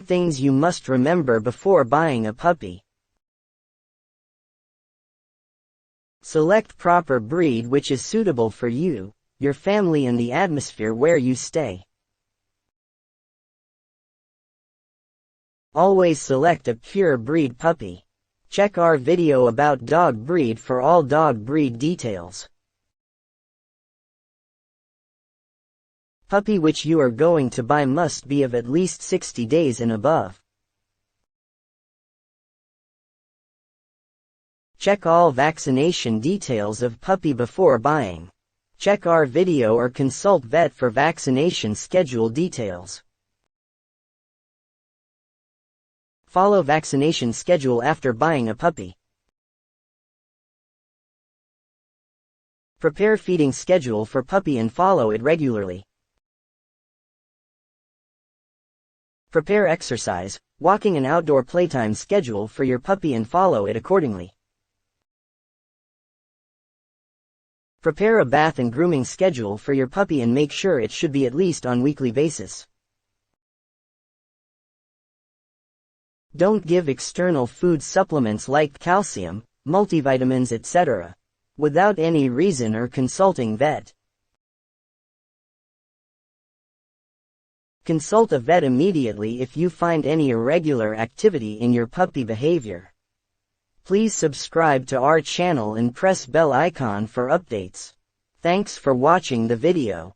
Things you must remember before buying a puppy. Select proper breed which is suitable for you, your family and the atmosphere where you stay. Always select a pure breed puppy. Check our video about dog breed for all dog breed details. Puppy which you are going to buy must be of at least 60 days and above. Check all vaccination details of puppy before buying. Check our video or consult vet for vaccination schedule details. Follow vaccination schedule after buying a puppy. Prepare feeding schedule for puppy and follow it regularly. Prepare exercise, walking and outdoor playtime schedule for your puppy and follow it accordingly. Prepare a bath and grooming schedule for your puppy and make sure it should be at least on weekly basis. Don't give external food supplements like calcium, multivitamins etc. without any reason or consulting vet. Consult a vet immediately if you find any irregular activity in your puppy behavior. Please subscribe to our channel and press bell icon for updates. Thanks for watching the video.